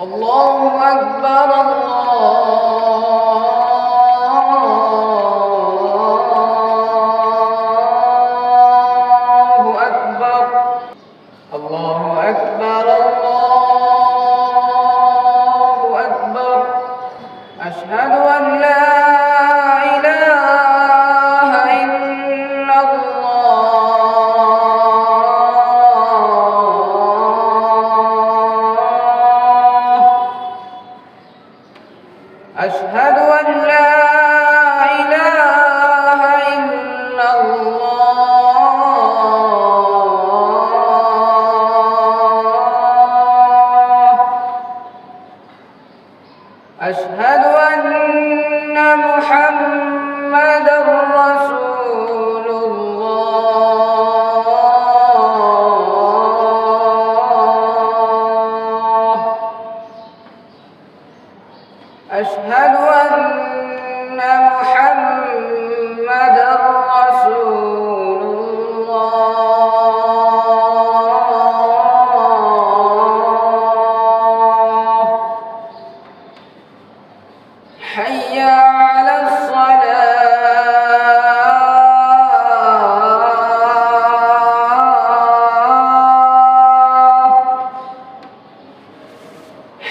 الله أكبر الله أكبر الله أكبر الله أكبر أشهد أن لا إله إلا الله أشهد أن لا إله إلا الله أشهد أن محمدًا رسول الله أشهد أن محمدًا رسول الله حي على الصلاة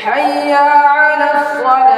حي على الصلاة